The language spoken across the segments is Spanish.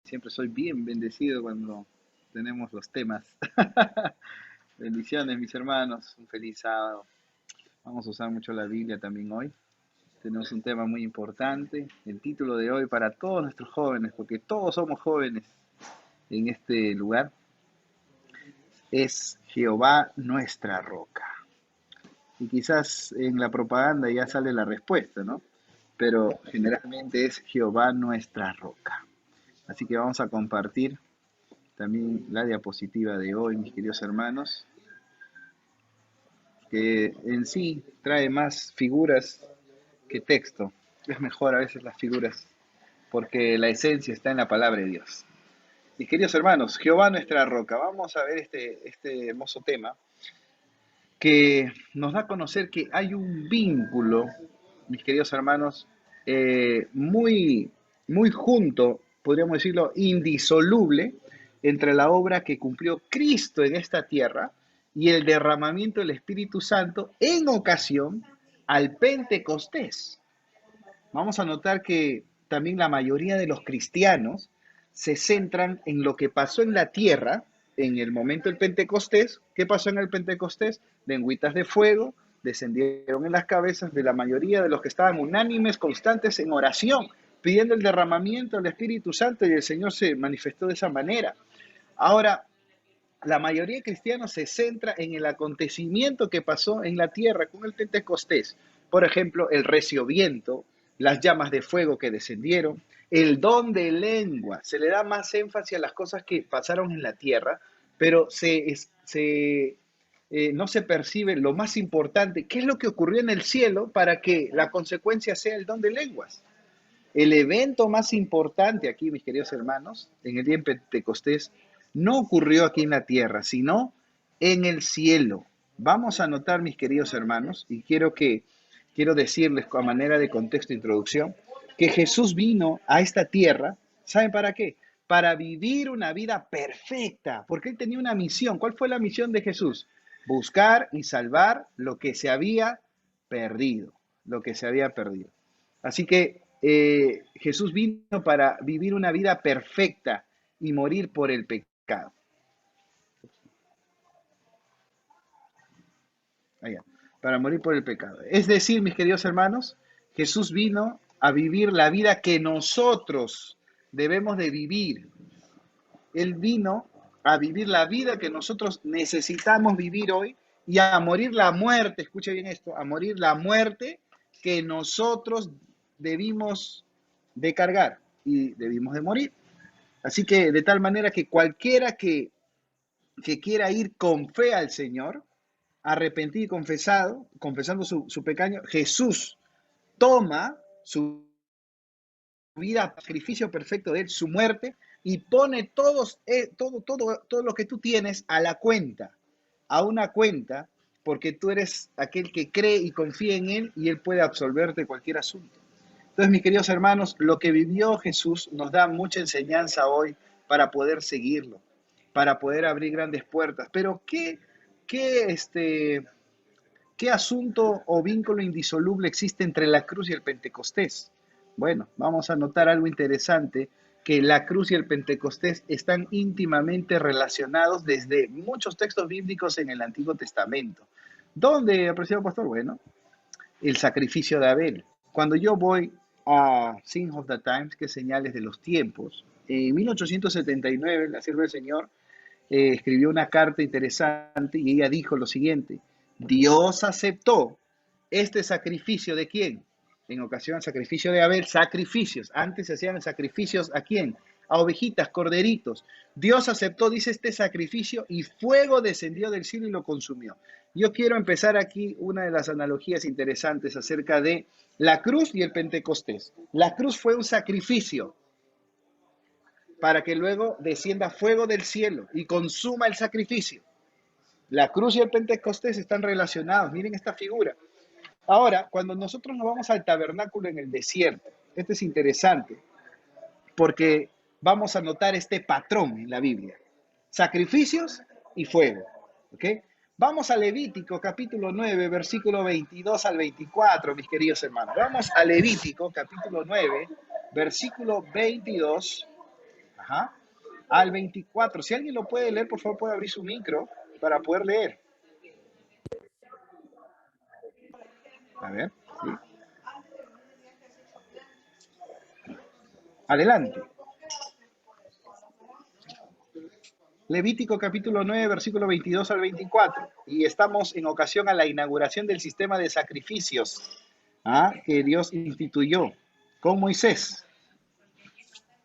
Siempre soy bien bendecido cuando tenemos los temas. Bendiciones, mis hermanos. Un feliz sábado. Vamos a usar mucho la Biblia también hoy. Tenemos un tema muy importante. El título de hoy para todos nuestros jóvenes, porque todos somos jóvenes en este lugar, es Jehová nuestra roca. Y quizás en la propaganda ya sale la respuesta, ¿no? Pero generalmente es Jehová nuestra roca. Así que vamos a compartir también la diapositiva de hoy, mis queridos hermanos, que en sí trae más figuras que texto. Es mejor a veces las figuras, porque la esencia está en la palabra de Dios. Mis queridos hermanos, Jehová nuestra roca. Vamos a ver este hermoso tema que nos da a conocer que hay un vínculo, mis queridos hermanos, muy, muy junto, podríamos decirlo, indisoluble, entre la obra que cumplió Cristo en esta tierra y el derramamiento del Espíritu Santo en ocasión al Pentecostés. Vamos a notar que también la mayoría de los cristianos se centran en lo que pasó en la tierra en el momento del Pentecostés. ¿Qué pasó en el Pentecostés? Lengüitas de fuego descendieron en las cabezas de la mayoría de los que estaban unánimes, constantes en oración, pidiendo el derramamiento del Espíritu Santo, y el Señor se manifestó de esa manera. Ahora, la mayoría de cristianos se centra en el acontecimiento que pasó en la tierra con el Pentecostés. Por ejemplo, el recio viento, las llamas de fuego que descendieron, el don de lengua. Se le da más énfasis a las cosas que pasaron en la tierra, pero no se percibe lo más importante, qué es lo que ocurrió en el cielo para que la consecuencia sea el don de lenguas. El evento más importante aquí, mis queridos hermanos, en el día de Pentecostés, no ocurrió aquí en la tierra, sino en el cielo. Vamos a notar, mis queridos hermanos, y quiero decirles a manera de contexto de introducción, que Jesús vino a esta tierra, ¿saben para qué? Para vivir una vida perfecta, porque él tenía una misión. ¿Cuál fue la misión de Jesús? Buscar y salvar lo que se había perdido, lo que se había perdido. Así que Jesús vino para vivir una vida perfecta y morir por el pecado. Allá, para morir por el pecado. Es decir, mis queridos hermanos, Jesús vino a vivir la vida que nosotros debemos de vivir. Él vino a vivir la vida que nosotros necesitamos vivir hoy y a morir la muerte, escuche bien esto, a morir la muerte que nosotros debimos de cargar y debimos de morir. Así que de tal manera que cualquiera que quiera ir con fe al Señor, arrepentido y confesando su pecado, Jesús toma su vida, sacrificio perfecto de él, su muerte, y pone todo lo que tú tienes a la cuenta, a una cuenta, porque tú eres aquel que cree y confía en él y él puede absolverte cualquier asunto. Entonces, mis queridos hermanos, lo que vivió Jesús nos da mucha enseñanza hoy para poder seguirlo, para poder abrir grandes puertas. Pero ¿qué asunto o vínculo indisoluble existe entre la cruz y el Pentecostés? Bueno, vamos a notar algo interesante, que la cruz y el Pentecostés están íntimamente relacionados desde muchos textos bíblicos en el Antiguo Testamento. ¿Dónde, apreciado pastor? Bueno, el sacrificio de Abel. Cuando yo voy a Signs of the Times, que es señales de los tiempos, en 1879, la sierva del Señor escribió una carta interesante y ella dijo lo siguiente: Dios aceptó este sacrificio de quién. En ocasión al sacrificio de Abel, sacrificios. Antes se hacían sacrificios a quién, a ovejitas, corderitos. Dios aceptó, dice, este sacrificio y fuego descendió del cielo y lo consumió. Yo quiero empezar aquí una de las analogías interesantes acerca de la cruz y el Pentecostés. La cruz fue un sacrificio para que luego descienda fuego del cielo y consuma el sacrificio. La cruz y el Pentecostés están relacionados. Miren esta figura. Ahora, cuando nosotros nos vamos al tabernáculo en el desierto, esto es interesante porque vamos a notar este patrón en la Biblia: sacrificios y fuego. ¿Ok? Vamos a Levítico capítulo 9, versículo 22 al 24, mis queridos hermanos. Vamos a Levítico capítulo 9, versículo 22 Ajá. Al 24. Si alguien lo puede leer, por favor, puede abrir su micro para poder leer. A ver, sí. Adelante. Levítico capítulo 9, versículo 22 al 24. Y estamos en ocasión a la inauguración del sistema de sacrificios que Dios instituyó con Moisés.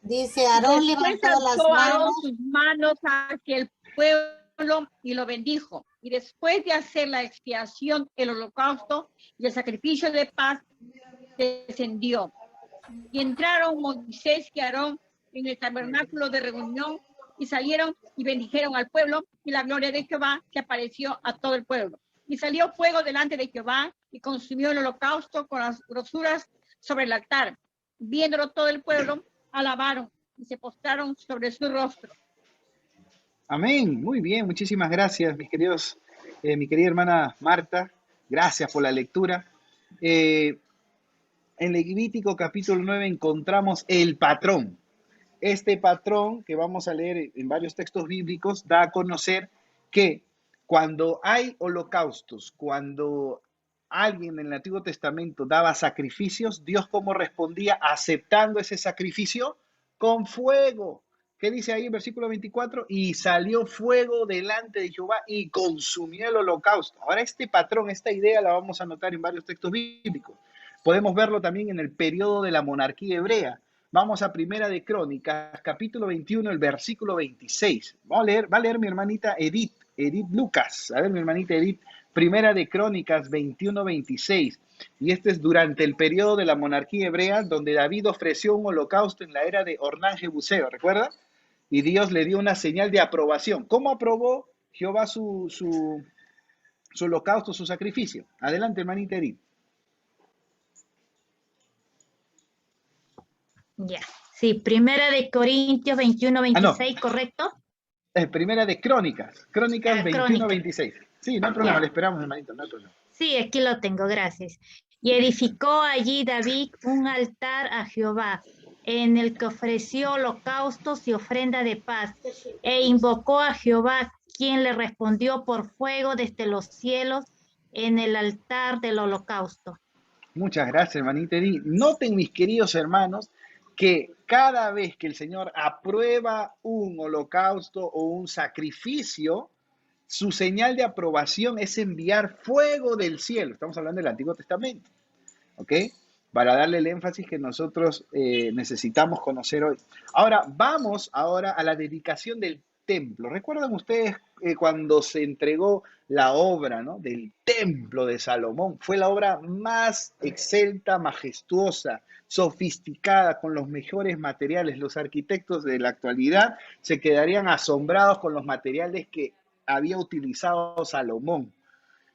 Dice, Aarón levantó las manos. Sus manos hacia el pueblo y lo bendijo. Y después de hacer la expiación, el holocausto y el sacrificio de paz, descendió. Y entraron Moisés y Aarón en el tabernáculo de reunión y salieron y bendijeron al pueblo, y la gloria de Jehová se apareció a todo el pueblo. Y salió fuego delante de Jehová y consumió el holocausto con las grosuras sobre el altar. Viéndolo todo el pueblo, alabaron y se postraron sobre su rostro. Amén. Muy bien. Muchísimas gracias, mis queridos, mi querida hermana Marta. Gracias por la lectura. En Levítico capítulo 9 encontramos el patrón. Este patrón que vamos a leer en varios textos bíblicos da a conocer que cuando hay holocaustos, cuando alguien en el Antiguo Testamento daba sacrificios, Dios cómo respondía aceptando ese sacrificio con fuego. ¿Qué dice ahí en versículo 24? Y salió fuego delante de Jehová y consumió el holocausto. Ahora este patrón, esta idea la vamos a notar en varios textos bíblicos. Podemos verlo también en el periodo de la monarquía hebrea. Vamos a Primera de Crónicas, capítulo 21, el versículo 26. Va a leer mi hermanita Edith Lucas. A ver, mi hermanita Edith, Primera de Crónicas 21, 26. Y este es durante el periodo de la monarquía hebrea, donde David ofreció un holocausto en la era de Ornán Jebuseo, ¿recuerda? Y Dios le dio una señal de aprobación. ¿Cómo aprobó Jehová su holocausto, su sacrificio? Adelante, hermanita Edith. Ya, sí, Primera de Corintios 21, 26, ¿correcto? Primera de Crónicas 21, 26. Sí, no hay problema, Ya. le esperamos, hermanito, no hay problema. Sí, aquí lo tengo, gracias. Y edificó allí David un altar a Jehová, en el que ofreció holocaustos y ofrenda de paz, e invocó a Jehová, quien le respondió por fuego desde los cielos en el altar del holocausto. Muchas gracias, hermanita Edith. Noten, mis queridos hermanos, que cada vez que el Señor aprueba un holocausto o un sacrificio, su señal de aprobación es enviar fuego del cielo. Estamos hablando del Antiguo Testamento, ¿ok? Para darle el énfasis que nosotros necesitamos conocer hoy. Ahora, vamos ahora a la dedicación del templo. ¿Recuerdan ustedes cuando se entregó la obra, ¿no?, del templo de Salomón? Fue la obra más excelta, majestuosa, sofisticada, con los mejores materiales. Los arquitectos de la actualidad se quedarían asombrados con los materiales que había utilizado Salomón.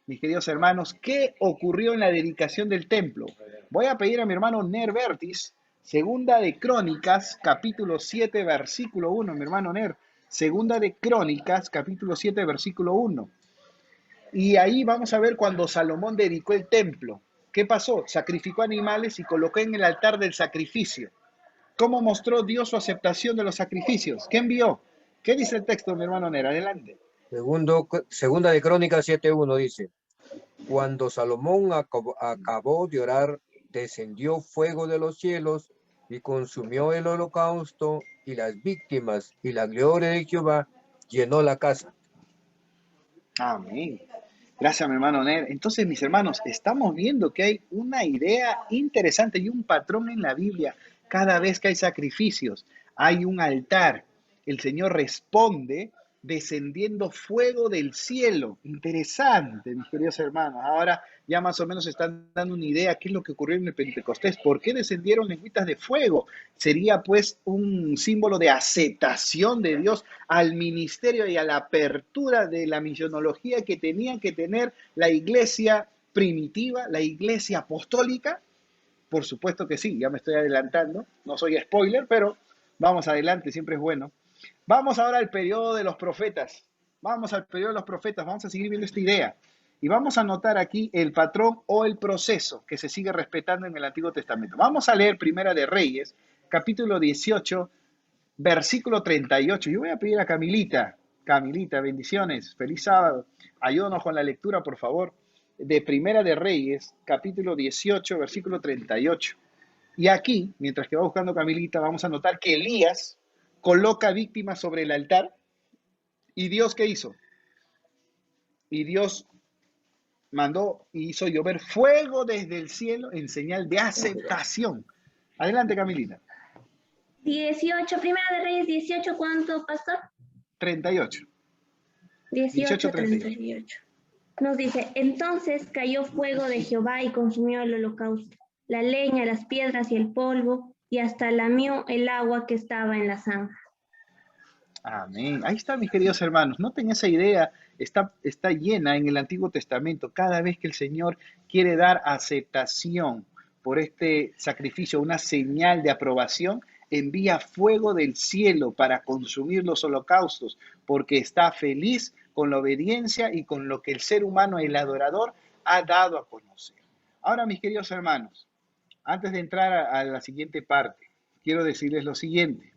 Mis queridos hermanos, ¿qué ocurrió en la dedicación del templo? Voy a pedir a mi hermano Ner Vertis, segunda de Crónicas, capítulo 7, versículo 1, mi hermano Ner, segunda de Crónicas, capítulo 7, versículo 1. Y ahí vamos a ver cuando Salomón dedicó el templo. ¿Qué pasó? Sacrificó animales y colocó en el altar del sacrificio. ¿Cómo mostró Dios su aceptación de los sacrificios? ¿Qué envió? ¿Qué dice el texto, mi hermano Ner? Adelante. Segunda de Crónicas 7:1 dice: Cuando Salomón acabó de orar, descendió fuego de los cielos y consumió el holocausto y las víctimas, y la gloria de Jehová llenó la casa. Amén. Gracias, mi hermano Ner. Entonces, mis hermanos, estamos viendo que hay una idea interesante y un patrón en la Biblia. Cada vez que hay sacrificios, hay un altar. El Señor responde descendiendo fuego del cielo. Interesante, mis queridos hermanos. Ahora ya más o menos están dando una idea qué es lo que ocurrió en el Pentecostés. ¿Por qué descendieron lengüitas de fuego? Sería pues un símbolo de aceptación de Dios al ministerio y a la apertura de la misionología que tenían que tener la iglesia primitiva, la iglesia apostólica. Por supuesto que sí, ya me estoy adelantando. No soy spoiler, pero vamos adelante, siempre es bueno. Vamos ahora al periodo de los profetas. Vamos al periodo de los profetas. Vamos a seguir viendo esta idea. Y vamos a notar aquí el patrón o el proceso que se sigue respetando en el Antiguo Testamento. Vamos a leer Primera de Reyes, capítulo 18, versículo 38. Yo voy a pedir a Camilita, Camilita, bendiciones, feliz sábado. Ayúdanos con la lectura, por favor, de Primera de Reyes, capítulo 18, versículo 38. Y aquí, mientras que va buscando Camilita, vamos a notar que Elías coloca víctimas sobre el altar. ¿Y Dios qué hizo? Y Dios mandó y hizo llover fuego desde el cielo en señal de aceptación. Adelante, Camilita. 18, Primera de Reyes 18, ¿cuánto, pastor? 38. 18, 38. Nos dice, entonces cayó fuego de Jehová y consumió el holocausto, la leña, las piedras y el polvo, y hasta lamió el agua que estaba en la zanja. Amén. Ahí está, mis queridos hermanos. Noten esa idea, está llena en el Antiguo Testamento. Cada vez que el Señor quiere dar aceptación por este sacrificio, una señal de aprobación, envía fuego del cielo para consumir los holocaustos, porque está feliz con la obediencia y con lo que el ser humano, el adorador, ha dado a conocer. Ahora, mis queridos hermanos, antes de entrar a la siguiente parte, quiero decirles lo siguiente.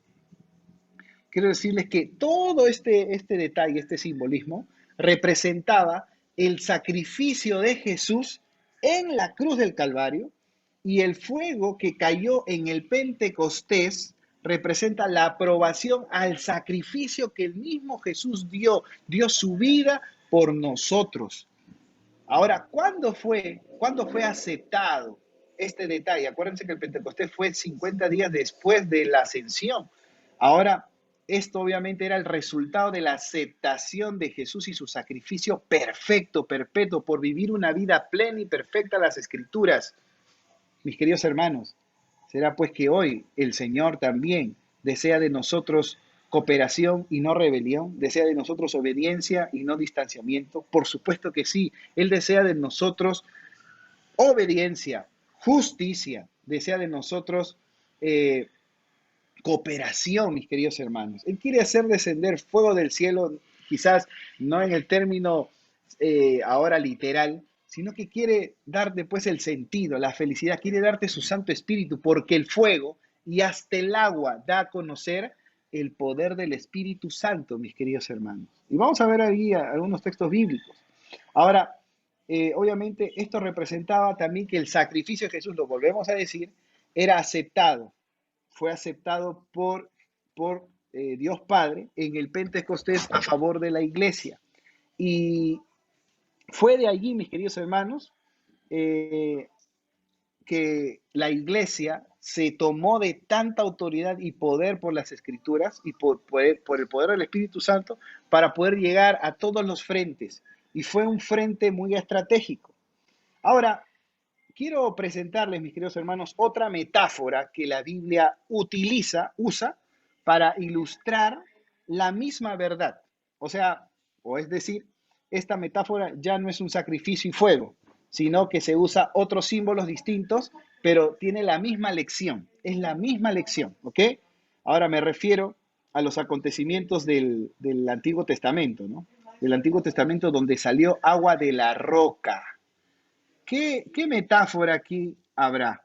Quiero decirles que todo este detalle, este simbolismo, representaba el sacrificio de Jesús en la cruz del Calvario, y el fuego que cayó en el Pentecostés representa la aprobación al sacrificio que el mismo Jesús dio su vida por nosotros. Ahora, ¿cuándo fue aceptado este detalle? Acuérdense que el Pentecostés fue 50 días después de la ascensión. Ahora, esto obviamente era el resultado de la aceptación de Jesús y su sacrificio perfecto, perpetuo, por vivir una vida plena y perfecta a las Escrituras. Mis queridos hermanos, será pues que hoy el Señor también desea de nosotros cooperación y no rebelión, desea de nosotros obediencia y no distanciamiento. Por supuesto que sí, Él desea de nosotros obediencia, justicia, desea de nosotros cooperación, mis queridos hermanos. Él quiere hacer descender fuego del cielo, quizás no en el término ahora literal, sino que quiere darte pues el sentido, la felicidad, quiere darte su Santo Espíritu, porque el fuego y hasta el agua da a conocer el poder del Espíritu Santo, mis queridos hermanos. Y vamos a ver ahí algunos textos bíblicos. Ahora, obviamente esto representaba también que el sacrificio de Jesús, lo volvemos a decir, era aceptado, fue aceptado por Dios Padre en el Pentecostés a favor de la iglesia. Y fue de allí, mis queridos hermanos, que la iglesia se tomó de tanta autoridad y poder por las Escrituras y por el poder del Espíritu Santo para poder llegar a todos los frentes. Y fue un frente muy estratégico. Ahora, quiero presentarles, mis queridos hermanos, otra metáfora que la Biblia usa para ilustrar la misma verdad. Es decir, esta metáfora ya no es un sacrificio y fuego, sino que se usa otros símbolos distintos, pero tiene la misma lección. Es la misma lección, ¿ok? Ahora me refiero a los acontecimientos del Antiguo Testamento, ¿no? Del Antiguo Testamento, donde salió agua de la roca. ¿Qué metáfora aquí habrá?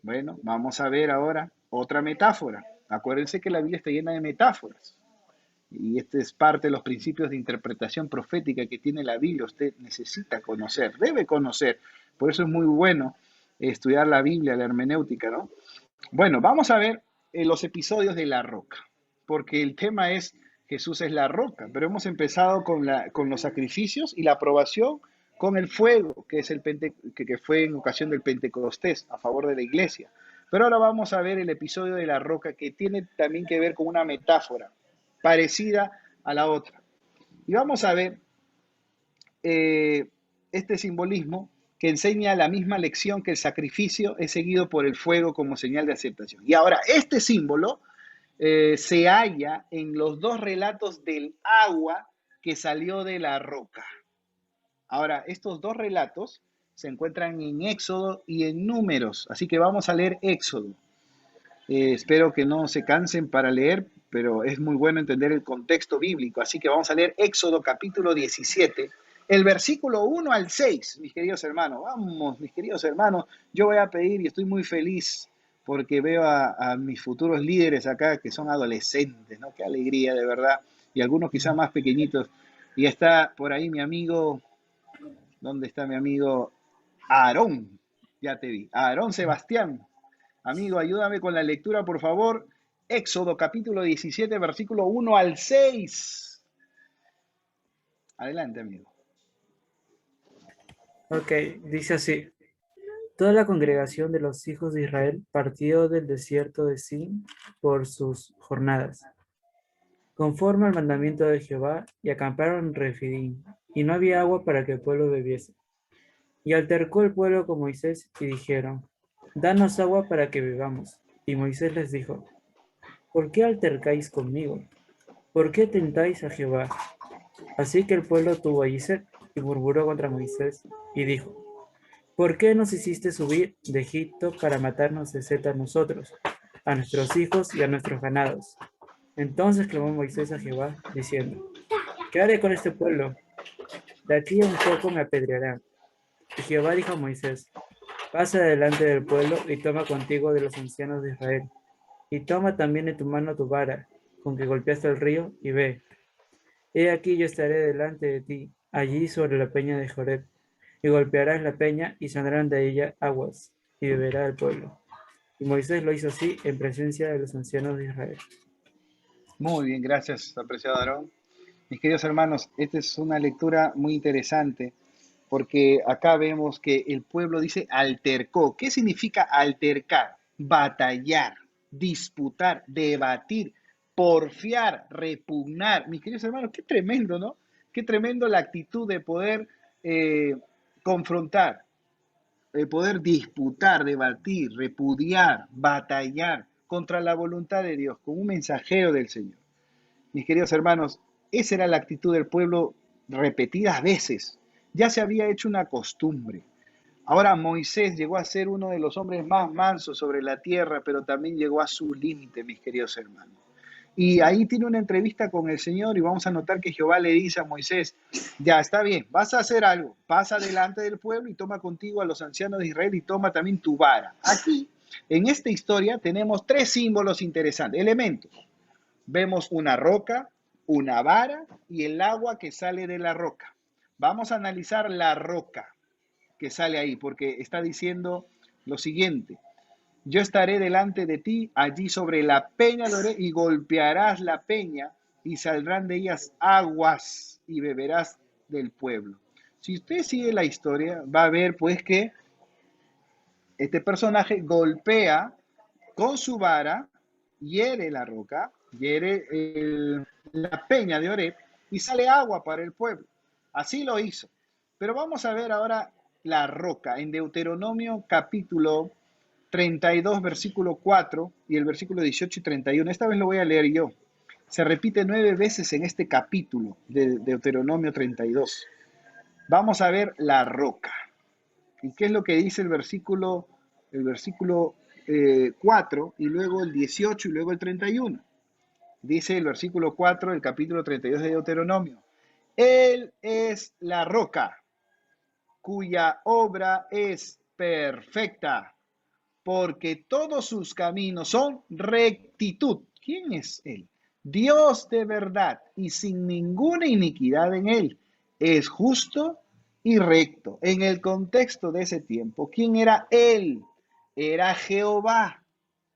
Bueno, vamos a ver ahora otra metáfora. Acuérdense que la Biblia está llena de metáforas. Y este es parte de los principios de interpretación profética que tiene la Biblia. Usted necesita conocer, debe conocer. Por eso es muy bueno estudiar la Biblia, la hermenéutica, ¿no? Bueno, vamos a ver los episodios de la roca, porque el tema es Jesús es la roca, pero hemos empezado con los sacrificios y la aprobación con el fuego, que fue en ocasión del Pentecostés a favor de la iglesia. Pero ahora vamos a ver el episodio de la roca, que tiene también que ver con una metáfora parecida a la otra. Y vamos a ver este simbolismo que enseña la misma lección, que el sacrificio es seguido por el fuego como señal de aceptación. Y ahora, este símbolo se halla en los dos relatos del agua que salió de la roca. Ahora, estos dos relatos se encuentran en Éxodo y en Números, así que vamos a leer Éxodo. Espero que no se cansen para leer, pero es muy bueno entender el contexto bíblico, así que vamos a leer Éxodo capítulo 17, el versículo 1 al 6, mis queridos hermanos. Vamos, mis queridos hermanos, yo voy a pedir y estoy muy feliz porque veo a mis futuros líderes acá que son adolescentes, ¿no? Qué alegría, de verdad. Y algunos quizás más pequeñitos. Y está por ahí mi amigo, ¿dónde está mi amigo? Aarón, ya te vi. Aarón Sebastián. Amigo, ayúdame con la lectura, por favor. Éxodo capítulo 17, versículo 1 al 6. Adelante, amigo. Ok, dice así. Toda la congregación de los hijos de Israel partió del desierto de Sin por sus jornadas, conforme al mandamiento de Jehová, y acamparon en Refidim, y no había agua para que el pueblo bebiese. Y altercó el pueblo con Moisés, y dijeron, danos agua para que bebamos. Y Moisés les dijo, ¿por qué altercáis conmigo? ¿Por qué tentáis a Jehová? Así que el pueblo tuvo allí sed, y murmuró contra Moisés, y dijo, ¿por qué nos hiciste subir de Egipto para matarnos de sed a nosotros, a nuestros hijos y a nuestros ganados? Entonces clamó Moisés a Jehová, diciendo, ¿qué haré con este pueblo? De aquí a un poco me apedrearán. Y Jehová dijo a Moisés, pasa delante del pueblo y toma contigo de los ancianos de Israel, y toma también en tu mano tu vara, con que golpeaste el río, y ve. He aquí yo estaré delante de ti, allí sobre la peña de Joreb, y golpearás la peña, y saldrán de ella aguas, y beberá el pueblo. Y Moisés lo hizo así en presencia de los ancianos de Israel. Muy bien, gracias, apreciado Aarón. Mis queridos hermanos, esta es una lectura muy interesante porque acá vemos que el pueblo dice altercó. ¿Qué significa altercar? Batallar, disputar, debatir, porfiar, repugnar. Mis queridos hermanos, qué tremendo, ¿no? Qué tremendo la actitud de poder confrontar, de poder disputar, debatir, repudiar, batallar contra la voluntad de Dios, con un mensajero del Señor. Mis queridos hermanos, esa era la actitud del pueblo repetidas veces. Ya se había hecho una costumbre. Ahora Moisés llegó a ser uno de los hombres más mansos sobre la tierra, pero también llegó a su límite, mis queridos hermanos. Y ahí tiene una entrevista con el Señor y vamos a notar que Jehová le dice a Moisés, ya está bien, vas a hacer algo, pasa delante del pueblo y toma contigo a los ancianos de Israel y toma también tu vara. Aquí, en esta historia, tenemos tres símbolos interesantes, elementos. Vemos una roca, una vara y el agua que sale de la roca. Vamos a analizar la roca que sale ahí, porque está diciendo lo siguiente. Yo estaré delante de ti allí sobre la peña de Oreb y golpearás la peña y saldrán de ellas aguas y beberás del pueblo. Si usted sigue la historia, va a ver pues que este personaje golpea con su vara, hiere la roca, hiere la peña de Oreb y sale agua para el pueblo. Así lo hizo. Pero vamos a ver ahora la roca en Deuteronomio capítulo 32, versículo 4 y el versículo 18 y 31. Esta vez lo voy a leer yo. Se repite 9 veces en este capítulo de Deuteronomio 32. Vamos a ver la roca. ¿Y qué es lo que dice el versículo 4 y luego el 18 y luego el 31? Dice el versículo 4 del capítulo 32 de Deuteronomio. Él es la roca, cuya obra es perfecta, porque todos sus caminos son rectitud. ¿Quién es Él? Dios de verdad y sin ninguna iniquidad en Él. Es justo y recto. En el contexto de ese tiempo, ¿quién era Él? Era Jehová.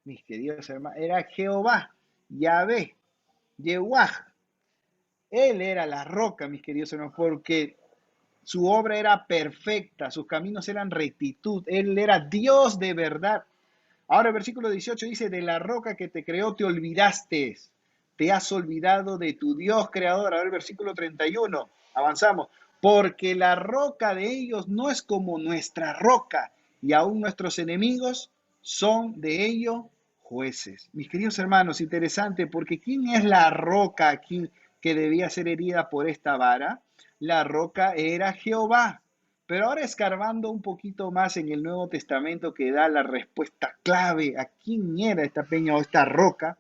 Mis queridos hermanos, era Jehová, Yahvé, Yehuah. Él era la roca, mis queridos hermanos, porque su obra era perfecta, sus caminos eran rectitud, Él era Dios de verdad. Ahora el versículo 18 dice, de la roca que te creó te olvidaste, te has olvidado de tu Dios creador. Ahora el versículo 31, avanzamos, porque la roca de ellos no es como nuestra roca, y aún nuestros enemigos son de ellos jueces. Mis queridos hermanos, interesante, porque ¿quién es la roca aquí que debía ser herida por esta vara? La roca era Jehová. Pero ahora escarbando un poquito más en el Nuevo Testamento que da la respuesta clave a quién era esta peña o esta roca,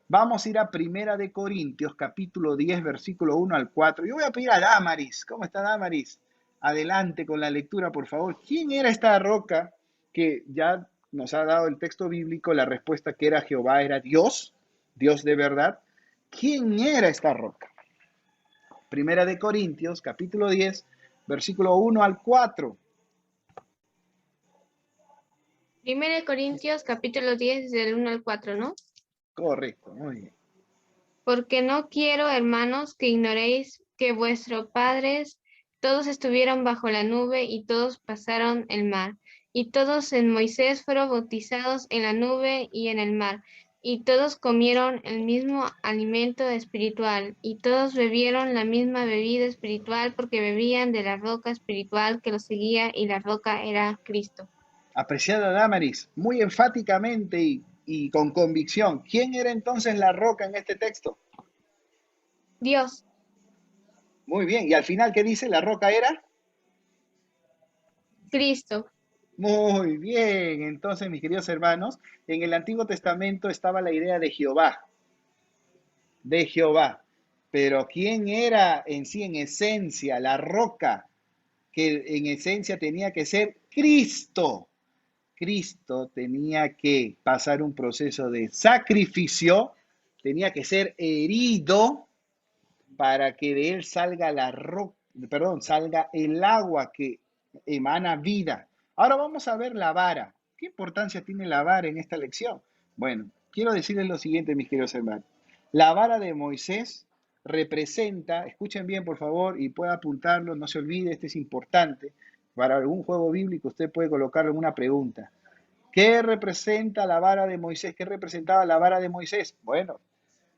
vamos a ir a Primera de Corintios, capítulo 10, versículo 1 al 4. Yo voy a pedir a Damaris. ¿Cómo está Damaris? Adelante con la lectura, por favor. ¿Quién era esta roca que ya nos ha dado el texto bíblico la respuesta que era Jehová, era Dios, Dios de verdad. ¿Quién era esta roca? Primera de Corintios, capítulo 10, versículo 1 al 4. Primera de Corintios, capítulo 10, del 1 al 4, ¿no? Correcto, muy bien. Porque no quiero, hermanos, que ignoréis que vuestros padres todos estuvieron bajo la nube y todos pasaron el mar. Y todos en Moisés fueron bautizados en la nube y en el mar. Y todos comieron el mismo alimento espiritual. Y todos bebieron la misma bebida espiritual porque bebían de la roca espiritual que los seguía y la roca era Cristo. Apreciada Damaris, muy enfáticamente y con convicción, ¿quién era entonces la roca en este texto? Dios. Muy bien, y al final, ¿qué dice? ¿La roca era? Cristo. Muy bien, entonces mis queridos hermanos, en el Antiguo Testamento estaba la idea de Jehová, pero ¿quién era en sí, en esencia, la roca? Que en esencia tenía que ser Cristo. Cristo tenía que pasar un proceso de sacrificio, tenía que ser herido para que de él salga salga el agua que emana vida. Ahora vamos a ver la vara. ¿Qué importancia tiene la vara en esta lección? Bueno, quiero decirles lo siguiente, mis queridos hermanos. La vara de Moisés representa, escuchen bien por favor y pueda apuntarlo, no se olvide, este es importante. Para algún juego bíblico usted puede colocarlo en una pregunta. ¿Qué representa la vara de Moisés? ¿Qué representaba la vara de Moisés? Bueno,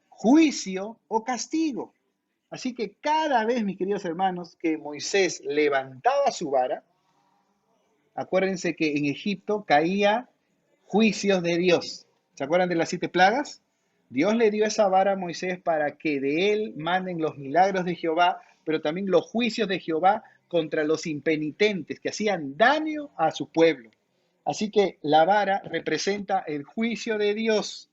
juicio o castigo. Así que cada vez, mis queridos hermanos, que Moisés levantaba su vara, acuérdense que en Egipto caía juicios de Dios. ¿Se acuerdan de las 7 plagas? Dios le dio esa vara a Moisés para que de él manden los milagros de Jehová, pero también los juicios de Jehová contra los impenitentes que hacían daño a su pueblo. Así que la vara representa el juicio de Dios,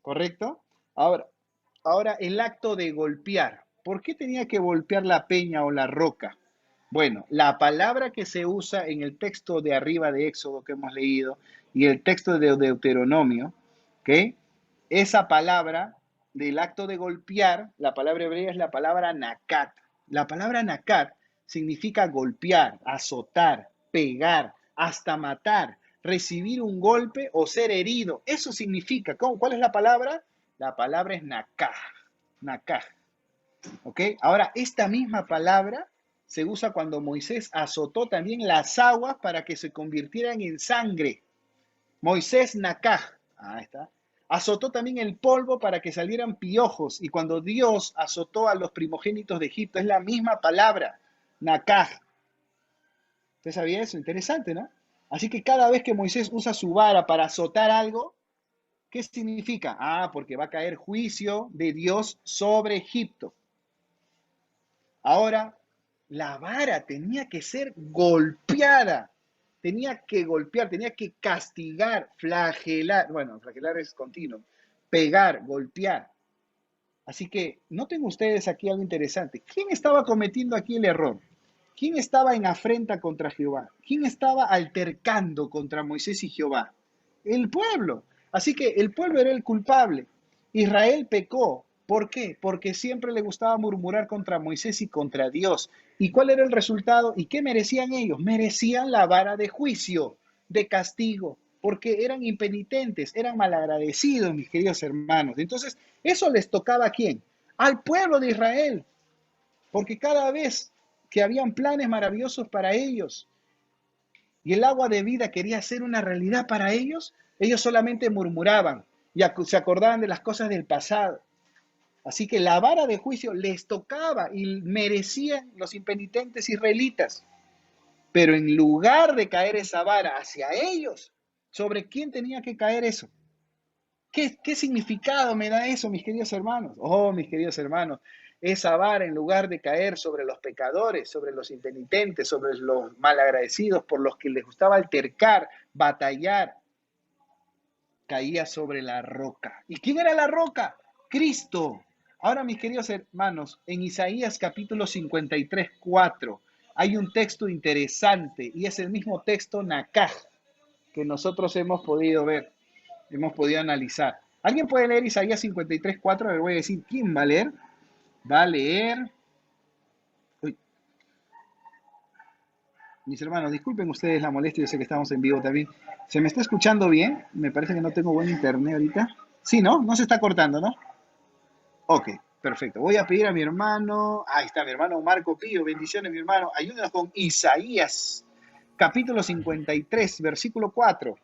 ¿correcto? Ahora el acto de golpear. ¿Por qué tenía que golpear la peña o la roca? Bueno, la palabra que se usa en el texto de arriba de Éxodo que hemos leído y el texto de Deuteronomio, ¿ok? Esa palabra del acto de golpear, la palabra hebrea es la palabra nakat. La palabra nakat significa golpear, azotar, pegar, hasta matar, recibir un golpe o ser herido. Eso significa. ¿Cuál es la palabra? La palabra es nakah. Nakah. ¿Ok? Ahora, esta misma palabra se usa cuando Moisés azotó también las aguas para que se convirtieran en sangre. Moisés nakah. Ahí está. Azotó también el polvo para que salieran piojos. Y cuando Dios azotó a los primogénitos de Egipto, es la misma palabra, nakah. ¿Usted sabía eso? Interesante, ¿no? Así que cada vez que Moisés usa su vara para azotar algo, ¿qué significa? Porque va a caer juicio de Dios sobre Egipto. Ahora, la vara tenía que ser golpeada. Tenía que golpear, tenía que castigar, flagelar. Bueno, flagelar es continuo. Pegar, golpear. Así que noten ustedes aquí algo interesante. ¿Quién estaba cometiendo aquí el error? ¿Quién estaba en afrenta contra Jehová? ¿Quién estaba altercando contra Moisés y Jehová? El pueblo. Así que el pueblo era el culpable. Israel pecó. ¿Por qué? Porque siempre le gustaba murmurar contra Moisés y contra Dios. ¿Y cuál era el resultado? ¿Y qué merecían ellos? Merecían la vara de juicio, de castigo, porque eran impenitentes, eran malagradecidos, mis queridos hermanos. Entonces, eso les tocaba ¿a quién? Al pueblo de Israel. Porque cada vez que habían planes maravillosos para ellos y el agua de vida quería ser una realidad para ellos, ellos solamente murmuraban y se acordaban de las cosas del pasado. Así que la vara de juicio les tocaba y merecían los impenitentes israelitas. Pero en lugar de caer esa vara hacia ellos, ¿sobre quién tenía que caer eso? ¿Qué significado me da eso, mis queridos hermanos? Oh, mis queridos hermanos, esa vara en lugar de caer sobre los pecadores, sobre los impenitentes, sobre los malagradecidos, por los que les gustaba altercar, batallar, caía sobre la roca. ¿Y quién era la roca? Cristo. Ahora, mis queridos hermanos, en Isaías capítulo 53:4 hay un texto interesante y es el mismo texto nakah. que nosotros hemos podido ver, hemos podido analizar. ¿Alguien puede leer Isaías 53:4? Le voy a decir quién va a leer. Va a leer. Uy. Mis hermanos, disculpen ustedes la molestia, yo sé que estamos en vivo también. ¿Se me está escuchando bien? Me parece que no tengo buen internet ahorita. Sí, ¿no? No se está cortando, ¿no? Ok, perfecto. Voy a pedir a mi hermano, ahí está mi hermano Marco Pío, bendiciones mi hermano, ayúdenos con Isaías, capítulo 53, versículo 4.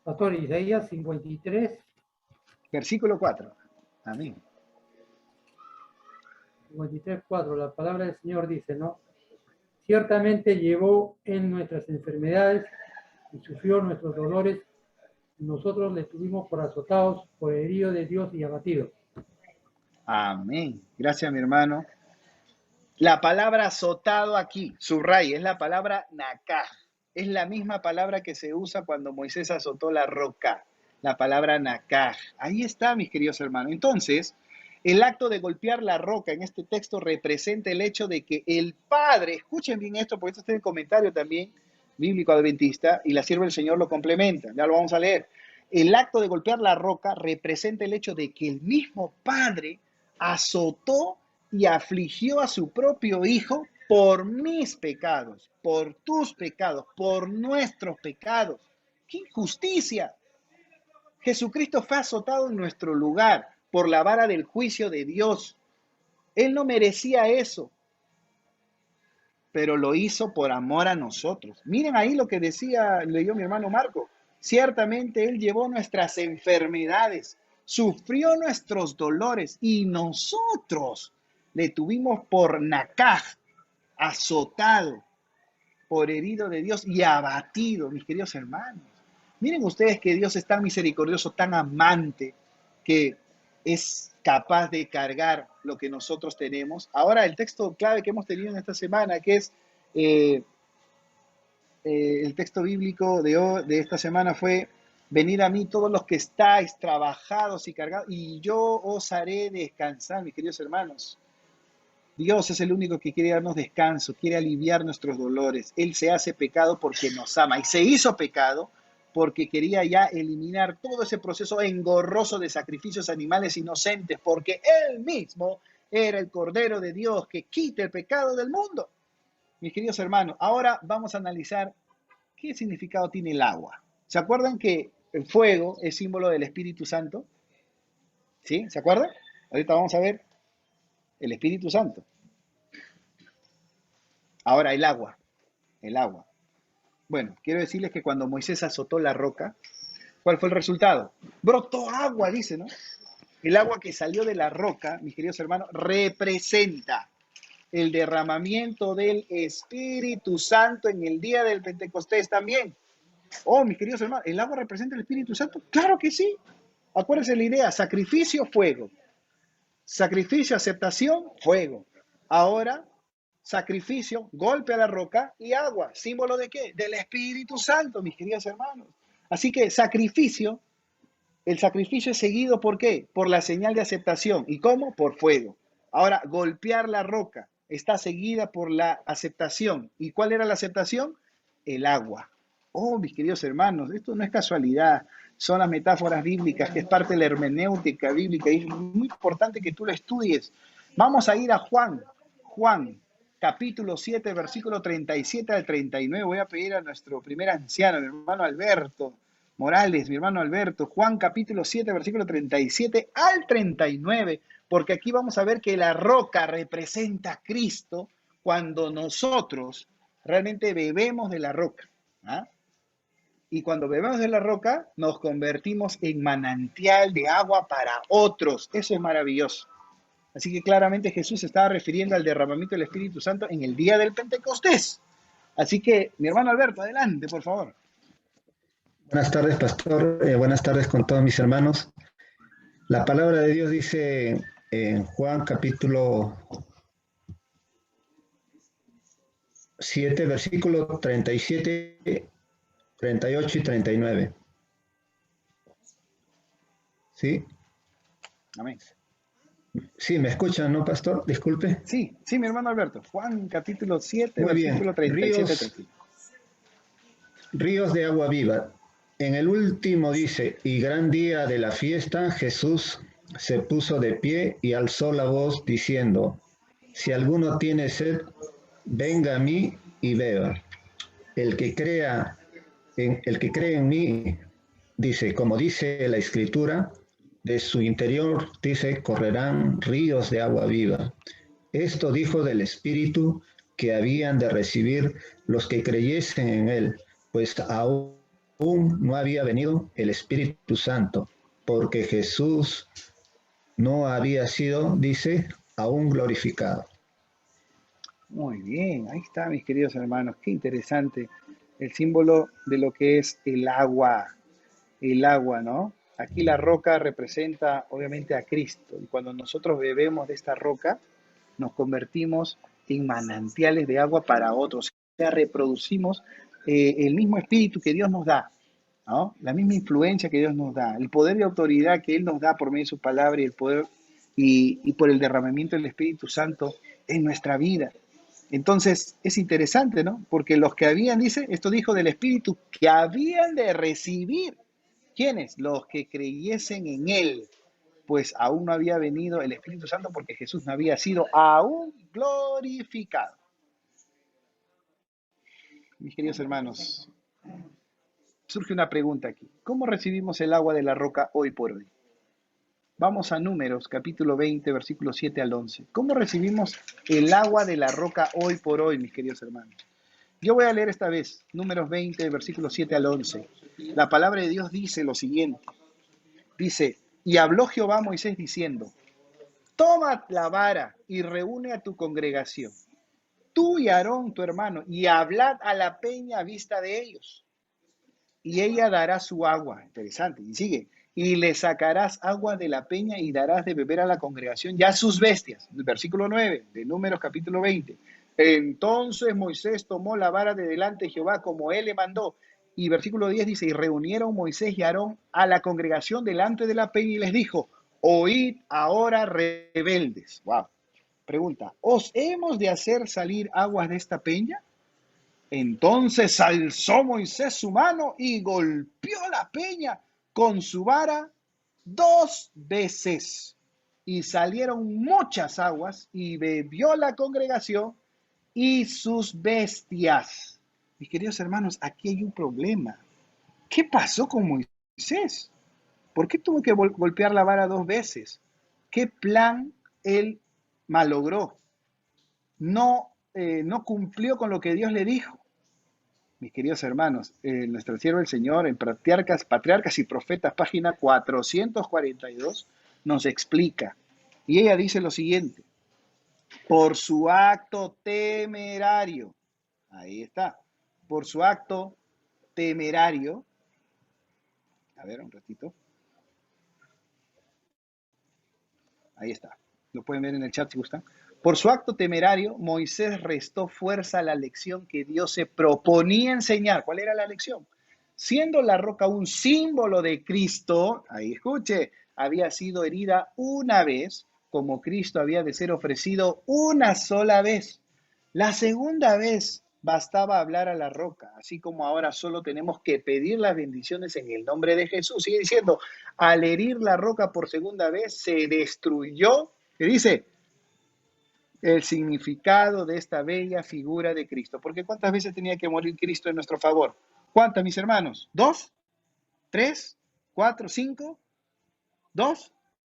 Pastor, Isaías 53. Versículo 4. Amén. 53:4, la palabra del Señor dice, ¿no? Ciertamente llevó en nuestras enfermedades y sufrió nuestros dolores, y nosotros le tuvimos por azotados, por herido de Dios y abatido. Amén. Gracias, mi hermano. La palabra azotado aquí, subraya, es la palabra nakaj. Es la misma palabra que se usa cuando Moisés azotó la roca. La palabra nakaj. Ahí está, mis queridos hermanos. Entonces, el acto de golpear la roca en este texto representa el hecho de que el Padre, escuchen bien esto, porque esto está en el comentario también bíblico adventista, y la sierva del Señor lo complementa. Ya lo vamos a leer. El acto de golpear la roca representa el hecho de que el mismo Padre azotó y afligió a su propio Hijo por mis pecados, por tus pecados, por nuestros pecados. ¡Qué injusticia! Jesucristo fue azotado en nuestro lugar por la vara del juicio de Dios. Él no merecía eso, pero lo hizo por amor a nosotros. Miren ahí lo que leyó mi hermano Marco. Ciertamente Él llevó nuestras enfermedades, sufrió nuestros dolores y nosotros le tuvimos por nakaj, azotado, por herido de Dios y abatido, mis queridos hermanos. Miren ustedes que Dios es tan misericordioso, tan amante, que es capaz de cargar lo que nosotros tenemos. Ahora, el texto clave que hemos tenido en esta semana, que es el texto bíblico de esta semana fue: venid a mí todos los que estáis trabajados y cargados, y yo os haré descansar, mis queridos hermanos. Dios es el único que quiere darnos descanso, quiere aliviar nuestros dolores. Él se hace pecado porque nos ama y se hizo pecado porque quería ya eliminar todo ese proceso engorroso de sacrificios animales inocentes, porque Él mismo era el Cordero de Dios que quita el pecado del mundo. Mis queridos hermanos, ahora vamos a analizar qué significado tiene el agua. ¿Se acuerdan que el fuego es símbolo del Espíritu Santo? ¿Sí? ¿Se acuerdan? Ahorita vamos a ver el Espíritu Santo. Ahora, el agua. El agua. Bueno, quiero decirles que cuando Moisés azotó la roca, ¿cuál fue el resultado? Brotó agua, dice, ¿no? El agua que salió de la roca, mis queridos hermanos, representa el derramamiento del Espíritu Santo en el día del Pentecostés también. Oh, mis queridos hermanos, ¿el agua representa el Espíritu Santo? Claro que sí. Acuérdense la idea: sacrificio, fuego. Sacrificio, aceptación, fuego. Ahora, sacrificio, golpe a la roca y agua. ¿Símbolo de qué? Del Espíritu Santo, mis queridos hermanos. Así que sacrificio, el sacrificio es seguido ¿por qué? Por la señal de aceptación. ¿Y cómo? Por fuego. Ahora, golpear la roca está seguida por la aceptación. ¿Y cuál era la aceptación? El agua. Oh, mis queridos hermanos, esto no es casualidad. Son las metáforas bíblicas, que es parte de la hermenéutica bíblica, y es muy importante que tú lo estudies. Vamos a ir a Juan, capítulo 7, versículo 37 al 39. Voy a pedir a nuestro primer anciano, mi hermano Alberto Morales, mi hermano Alberto. Juan, capítulo 7, versículo 37 al 39, porque aquí vamos a ver que la roca representa a Cristo cuando nosotros realmente bebemos de la roca. ¿Ah? Y cuando bebemos de la roca, nos convertimos en manantial de agua para otros. Eso es maravilloso. Así que claramente Jesús se estaba refiriendo al derramamiento del Espíritu Santo en el día del Pentecostés. Así que, mi hermano Alberto, adelante, por favor. Buenas tardes, pastor. Buenas tardes con todos mis hermanos. La palabra de Dios dice en Juan capítulo 7, versículo 37, 38 y 39. ¿Sí? Amén. Sí, ¿me escuchan, no, pastor? Disculpe. Sí, sí, mi hermano Alberto. Juan capítulo 7, Muy bien. versículo 37-35. Ríos de agua viva. En el último dice, y gran día de la fiesta, Jesús se puso de pie y alzó la voz diciendo, si alguno tiene sed, venga a mí y beba. El que cree en mí, dice, como dice la Escritura, de su interior, dice, correrán ríos de agua viva. Esto dijo del Espíritu que habían de recibir los que creyesen en él, pues aún no había venido el Espíritu Santo, porque Jesús no había sido, dice, aún glorificado. Muy bien, ahí está, mis queridos hermanos. Qué interesante. El símbolo de lo que es el agua, ¿no? Aquí la roca representa obviamente a Cristo. Y cuando nosotros bebemos de esta roca, nos convertimos en manantiales de agua para otros. O sea, reproducimos el mismo espíritu que Dios nos da, ¿no? La misma influencia que Dios nos da, el poder y autoridad que Él nos da por medio de su palabra y el poder y por el derramamiento del Espíritu Santo en nuestra vida. Entonces, es interesante, ¿no? Porque los que habían, dice, esto dijo del Espíritu, que habían de recibir. ¿Quiénes? Los que creyesen en Él, pues aún no había venido el Espíritu Santo porque Jesús no había sido aún glorificado. Mis queridos hermanos, surge una pregunta aquí. ¿Cómo recibimos el agua de la roca hoy por hoy? Vamos a Números, capítulo 20, versículos 7 al 11. ¿Cómo recibimos el agua de la roca hoy por hoy, mis queridos hermanos? Yo voy a leer esta vez, Números 20, versículos 7 al 11. La palabra de Dios dice lo siguiente. Dice, y habló Jehová a Moisés diciendo, toma la vara y reúne a tu congregación, tú y Aarón tu hermano, y hablad a la peña a vista de ellos. Y ella dará su agua. Interesante. Y sigue. Y le sacarás agua de la peña y darás de beber a la congregación y a sus bestias. El versículo 9 de Números capítulo 20. Entonces Moisés tomó la vara de delante de Jehová como él le mandó. Y versículo 10 dice, y reunieron Moisés y Aarón a la congregación delante de la peña y les dijo, oíd ahora rebeldes. Wow. Pregunta, ¿os hemos de hacer salir aguas de esta peña? Entonces alzó Moisés su mano y golpeó la peña con su vara 2 veces. Y salieron muchas aguas y bebió la congregación y sus bestias. Mis queridos hermanos, aquí hay un problema. ¿Qué pasó con Moisés? ¿Por qué tuvo que golpear la vara 2 veces? ¿Qué plan él malogró? No cumplió con lo que Dios le dijo. Mis queridos hermanos, nuestro siervo el Señor en Patriarcas y Profetas, página 442, nos explica. Y ella dice lo siguiente, por su acto temerario, ahí está, por su acto temerario, a ver un ratito, ahí está, lo pueden ver en el chat si gustan. Por su acto temerario, Moisés restó fuerza a la lección que Dios se proponía enseñar. ¿Cuál era la lección? Siendo la roca un símbolo de Cristo, ahí escuche, había sido herida una vez, como Cristo había de ser ofrecido una sola vez. La segunda vez bastaba hablar a la roca, así como ahora solo tenemos que pedir las bendiciones en el nombre de Jesús. Sigue diciendo, al herir la roca por segunda vez, se destruyó, ¿qué dice? El significado de esta bella figura de Cristo. Porque ¿cuántas veces tenía que morir Cristo en nuestro favor? ¿Cuántas, mis hermanos? ¿2? ¿3? ¿4? ¿5? ¿2?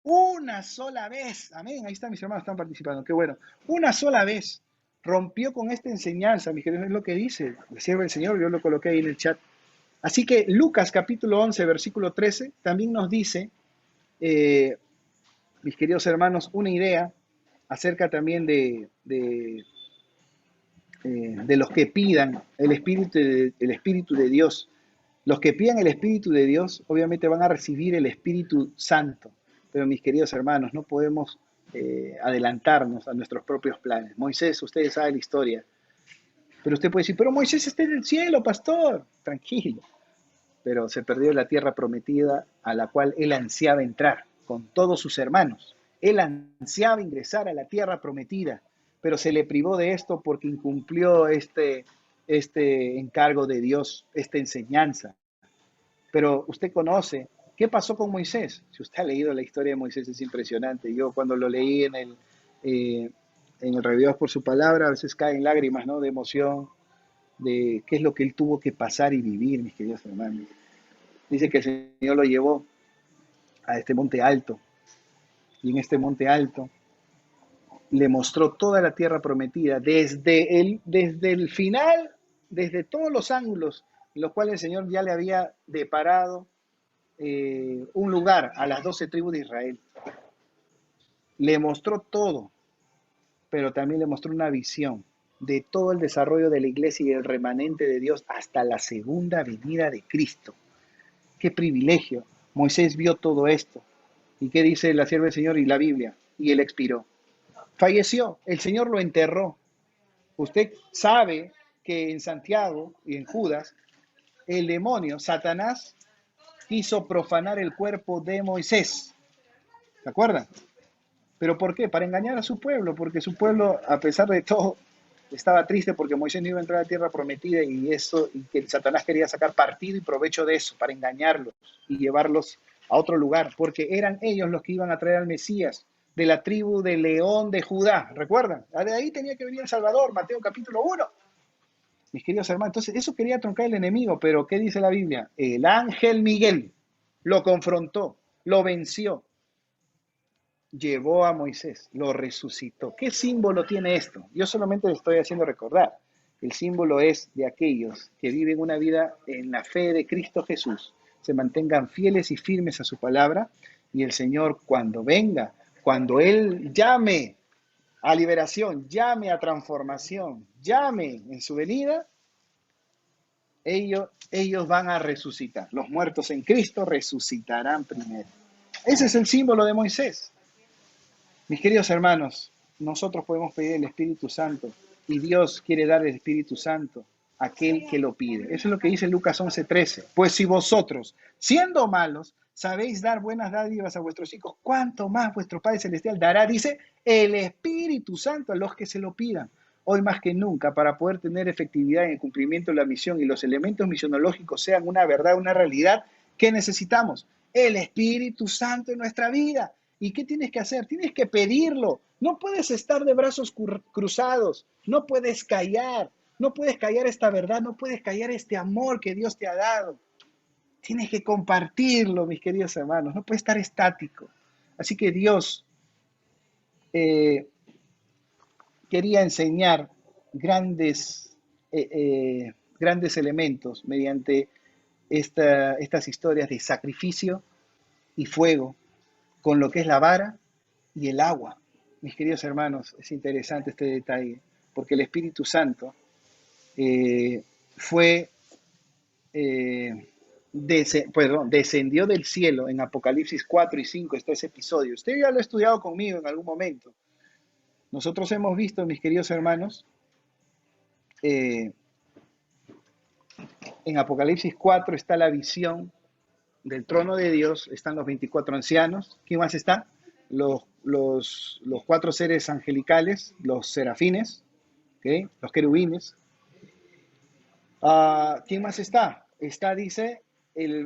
Una sola vez. Amén. Ahí están mis hermanos, están participando. Qué bueno. Una sola vez. Rompió con esta enseñanza, mis queridos, es lo que dice el siervo del Señor. Yo lo coloqué ahí en el chat. Así que Lucas capítulo 11, versículo 13, también nos dice, mis queridos hermanos, una idea acerca también de los que pidan el Espíritu de Dios. Los que pidan el Espíritu de Dios, obviamente van a recibir el Espíritu Santo. Pero mis queridos hermanos, no podemos adelantarnos a nuestros propios planes. Moisés, ustedes saben la historia. Pero usted puede decir, pero Moisés está en el cielo, pastor. Tranquilo. Pero se perdió la tierra prometida a la cual él ansiaba entrar con todos sus hermanos. Él ansiaba ingresar a la tierra prometida, pero se le privó de esto porque incumplió este encargo de Dios, esta enseñanza. Pero usted conoce, ¿qué pasó con Moisés? Si usted ha leído la historia de Moisés, es impresionante. Yo cuando lo leí en el Revivados por su palabra, a veces caen lágrimas, ¿no? De emoción, de qué es lo que él tuvo que pasar y vivir, mis queridos hermanos. Dice que el Señor lo llevó a este monte alto, y en este monte alto le mostró toda la tierra prometida, desde el final, desde todos los ángulos, en los cuales el Señor ya le había deparado un lugar a las 12 tribus de Israel. Le mostró todo, pero también le mostró una visión de todo el desarrollo de la iglesia y el remanente de Dios hasta la segunda venida de Cristo. ¡Qué privilegio! Moisés vio todo esto. ¿Y qué dice la sierva del Señor y la Biblia? Y él expiró. Falleció, el Señor lo enterró. Usted sabe que en Santiago y en Judas, el demonio, Satanás, quiso profanar el cuerpo de Moisés. ¿Se acuerdan? ¿Pero por qué? Para engañar a su pueblo, porque su pueblo, a pesar de todo, estaba triste porque Moisés no iba a entrar a la tierra prometida y que Satanás quería sacar partido y provecho de eso, para engañarlos y llevarlos a otro lugar, porque eran ellos los que iban a traer al Mesías de la tribu de León de Judá. ¿Recuerdan? De ahí tenía que venir el Salvador, Mateo capítulo 1. Mis queridos hermanos, entonces eso quería truncar el enemigo, pero ¿qué dice la Biblia? El ángel Miguel lo confrontó, lo venció, llevó a Moisés, lo resucitó. ¿Qué símbolo tiene esto? Yo solamente le estoy haciendo recordar. El símbolo es de aquellos que viven una vida en la fe de Cristo Jesús, se mantengan fieles y firmes a su palabra, y el Señor cuando venga, cuando Él llame a liberación, llame a transformación, llame en su venida, ellos van a resucitar. Los muertos en Cristo resucitarán primero. Ese es el símbolo de Moisés. Mis queridos hermanos, nosotros podemos pedir el Espíritu Santo y Dios quiere dar el Espíritu Santo a aquel que lo pide. Eso es lo que dice Lucas 11:13. Pues si vosotros, siendo malos, sabéis dar buenas dádivas a vuestros hijos, ¿cuánto más vuestro Padre Celestial dará, dice, el Espíritu Santo a los que se lo pidan? Hoy más que nunca, para poder tener efectividad en el cumplimiento de la misión y los elementos misionológicos sean una verdad, una realidad, ¿qué necesitamos? El Espíritu Santo en nuestra vida. ¿Y qué tienes que hacer? Tienes que pedirlo. No puedes estar de brazos cruzados. No puedes callar. No puedes callar esta verdad. No puedes callar este amor que Dios te ha dado. Tienes que compartirlo, mis queridos hermanos. No puedes estar estático. Así que Dios quería enseñar grandes elementos mediante estas historias de sacrificio y fuego, con lo que es la vara y el agua. Mis queridos hermanos, es interesante este detalle, porque el Espíritu Santo descendió del cielo. En Apocalipsis 4 y 5 está ese episodio. Usted ya lo ha estudiado conmigo en algún momento. Nosotros hemos visto, mis queridos hermanos, en Apocalipsis 4 está la visión del trono de Dios, están los 24 ancianos. ¿Quién más está? Los 4 seres angelicales, los serafines, ¿okay? Los querubines. ¿Quién más está? Está, dice, el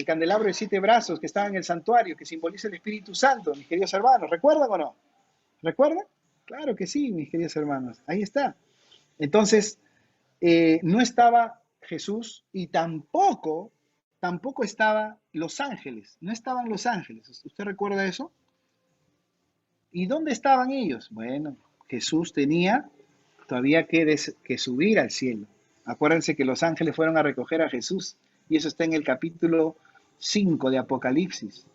candelabro de 7 brazos que estaba en el santuario, que simboliza el Espíritu Santo, mis queridos hermanos. ¿Recuerdan o no? ¿Recuerdan? Claro que sí, mis queridos hermanos. Ahí está. Entonces, no estaba Jesús y tampoco estaban los ángeles. No estaban los ángeles. ¿Usted recuerda eso? ¿Y dónde estaban ellos? Bueno, Jesús tenía todavía que subir al cielo. Acuérdense que los ángeles fueron a recoger a Jesús. Y eso está en el capítulo 5 de Apocalipsis.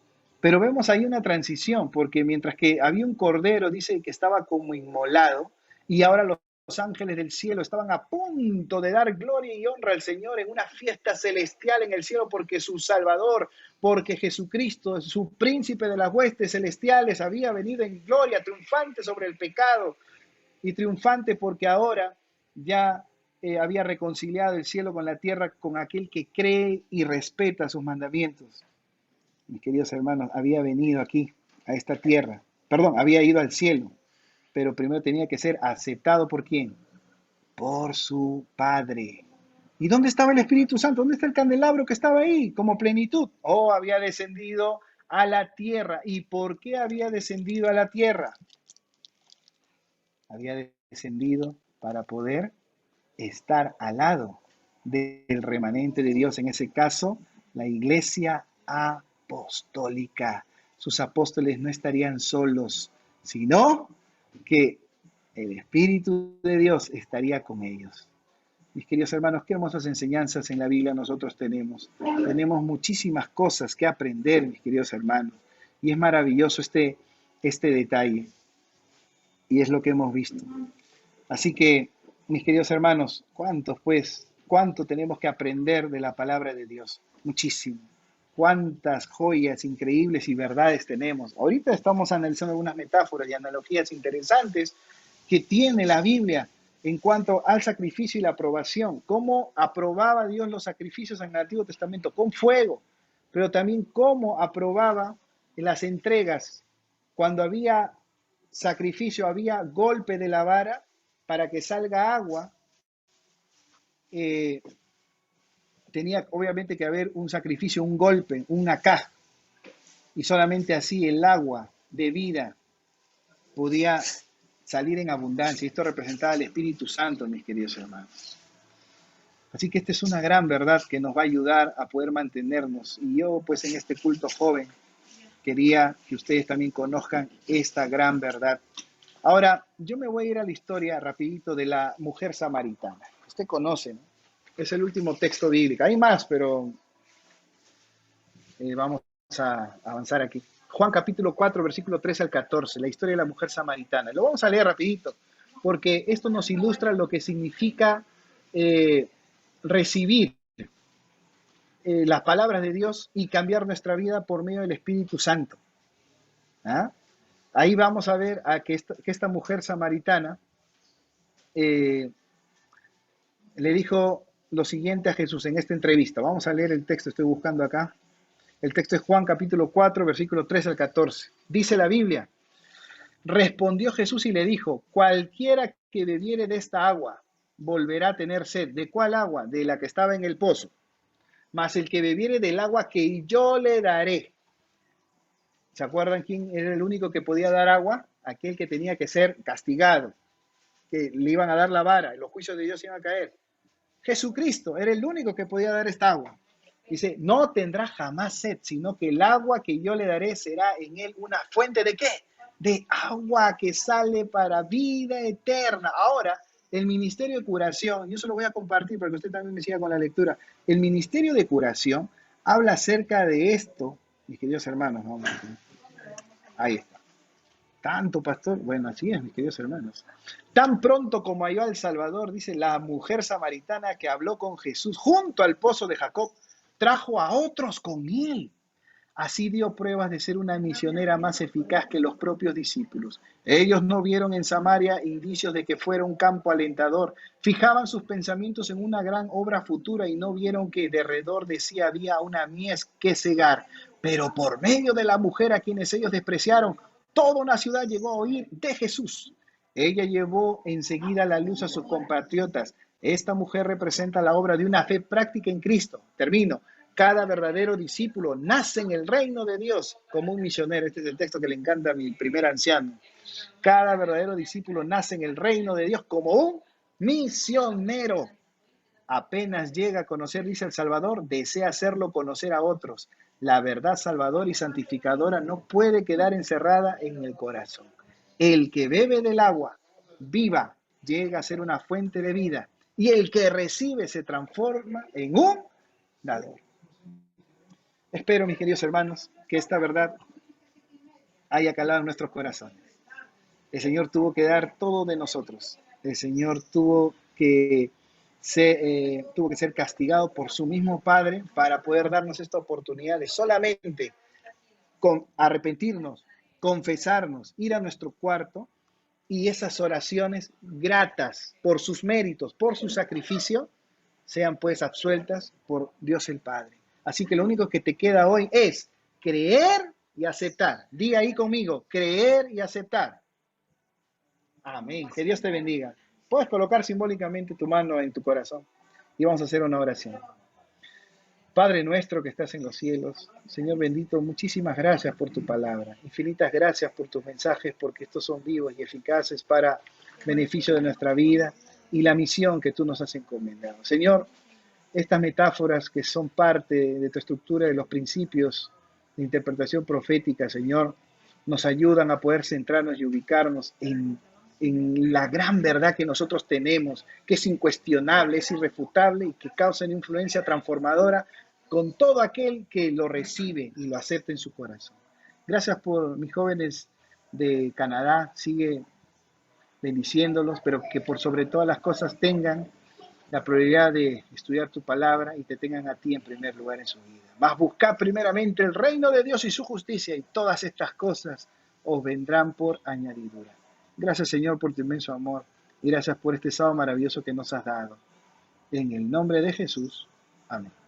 Pero vemos ahí una transición, porque mientras que había un cordero, dice que estaba como inmolado, y ahora los ángeles del cielo estaban a punto de dar gloria y honra al Señor en una fiesta celestial en el cielo, porque su Salvador, porque Jesucristo, su príncipe de las huestes celestiales, había venido en gloria, triunfante sobre el pecado, y triunfante porque ahora ya había reconciliado el cielo con la tierra con aquel que cree y respeta sus mandamientos. Mis queridos hermanos, había venido aquí a esta tierra. Perdón, había ido al cielo, pero primero tenía que ser aceptado ¿por quién? Por su Padre. ¿Y dónde estaba el Espíritu Santo? ¿Dónde está el candelabro que estaba ahí como plenitud? Oh, había descendido a la tierra. ¿Y por qué había descendido a la tierra? Había descendido para poder estar al lado del remanente de Dios, en ese caso, la iglesia apostólica. Sus apóstoles no estarían solos, sino que el Espíritu de Dios estaría con ellos. Mis queridos hermanos, qué hermosas enseñanzas en la Biblia nosotros tenemos. Tenemos muchísimas cosas que aprender, mis queridos hermanos. Y es maravilloso este detalle. Y es lo que hemos visto. Así que, mis queridos hermanos, cuánto tenemos que aprender de la palabra de Dios. Muchísimo. Cuántas joyas increíbles y verdades tenemos. Ahorita estamos analizando algunas metáforas y analogías interesantes que tiene la Biblia en cuanto al sacrificio y la aprobación. Cómo aprobaba Dios los sacrificios en el Antiguo Testamento con fuego, pero también cómo aprobaba las entregas. Cuando había sacrificio, había golpe de la vara para que salga agua. Tenía obviamente que haber un sacrificio, un golpe, un acá. Y solamente así el agua de vida podía salir en abundancia. Esto representaba el Espíritu Santo, mis queridos hermanos. Así que esta es una gran verdad que nos va a ayudar a poder mantenernos. Y yo, pues, en este culto joven, quería que ustedes también conozcan esta gran verdad. Ahora, yo me voy a ir a la historia rapidito de la mujer samaritana. Usted conoce, ¿no? Es el último texto bíblico. Hay más, pero vamos a avanzar aquí. Juan capítulo 4, versículo 13 al 14, la historia de la mujer samaritana. Lo vamos a leer rapidito, porque esto nos ilustra lo que significa recibir las palabras de Dios y cambiar nuestra vida por medio del Espíritu Santo. ¿Ah? Ahí vamos a ver que esta mujer samaritana le dijo lo siguiente a Jesús en esta entrevista. Vamos a leer el texto, estoy buscando acá. El texto es Juan capítulo 4, versículo 13 al 14. Dice la Biblia: respondió Jesús y le dijo: cualquiera que bebiere de esta agua volverá a tener sed. ¿De cuál agua? De la que estaba en el pozo. Mas el que bebiere del agua que yo le daré. ¿Se acuerdan quién era el único que podía dar agua? Aquel que tenía que ser castigado, que le iban a dar la vara, y los juicios de Dios iban a caer. Jesucristo era el único que podía dar esta agua. Dice: no tendrá jamás sed, sino que el agua que yo le daré será en él una fuente ¿de qué? De agua que sale para vida eterna. Ahora, el ministerio de curación, yo se lo voy a compartir para que usted también me siga con la lectura. El ministerio de curación habla acerca de esto, mis queridos hermanos. Vamos a ver. Ahí está. Tanto, pastor. Bueno, así es, mis queridos hermanos. Tan pronto como halló al Salvador, dice, la mujer samaritana que habló con Jesús junto al pozo de Jacob, trajo a otros con él. Así dio pruebas de ser una misionera más eficaz que los propios discípulos. Ellos no vieron en Samaria indicios de que fuera un campo alentador. Fijaban sus pensamientos en una gran obra futura y no vieron que derredor de sí había una mies que cegar. Pero por medio de la mujer a quienes ellos despreciaron, toda una ciudad llegó a oír de Jesús. Ella llevó enseguida la luz a sus compatriotas. Esta mujer representa la obra de una fe práctica en Cristo. Termino. Cada verdadero discípulo nace en el reino de Dios como un misionero. Este es el texto que le encanta a mi primer anciano. Cada verdadero discípulo nace en el reino de Dios como un misionero. Apenas llega a conocer, dice el Salvador, desea hacerlo conocer a otros. La verdad salvadora y santificadora no puede quedar encerrada en el corazón. El que bebe del agua viva llega a ser una fuente de vida, y el que recibe se transforma en un dador. Espero, mis queridos hermanos, que esta verdad haya calado en nuestros corazones. El Señor tuvo que dar todo de nosotros. El Señor tuvo que ser castigado por su mismo Padre para poder darnos esta oportunidad de solamente arrepentirnos, confesarnos, ir a nuestro cuarto y esas oraciones gratas por sus méritos, por su sacrificio, sean pues absueltas por Dios el Padre. Así que lo único que te queda hoy es creer y aceptar. Diga ahí conmigo, creer y aceptar. Amén. Que Dios te bendiga. Puedes colocar simbólicamente tu mano en tu corazón y vamos a hacer una oración. Padre nuestro que estás en los cielos, Señor bendito, muchísimas gracias por tu palabra. Infinitas gracias por tus mensajes, porque estos son vivos y eficaces para beneficio de nuestra vida y la misión que tú nos has encomendado. Señor, estas metáforas que son parte de tu estructura de los principios de interpretación profética, Señor, nos ayudan a poder centrarnos y ubicarnos en la gran verdad que nosotros tenemos, que es incuestionable, es irrefutable y que causa una influencia transformadora con todo aquel que lo recibe y lo acepta en su corazón. Gracias por mis jóvenes de Canadá, sigue bendiciéndolos, pero que por sobre todas las cosas tengan la prioridad de estudiar tu palabra y te tengan a ti en primer lugar en su vida. Mas buscad primeramente el reino de Dios y su justicia y todas estas cosas os vendrán por añadidura. Gracias, Señor, por tu inmenso amor y gracias por este sábado maravilloso que nos has dado. En el nombre de Jesús. Amén.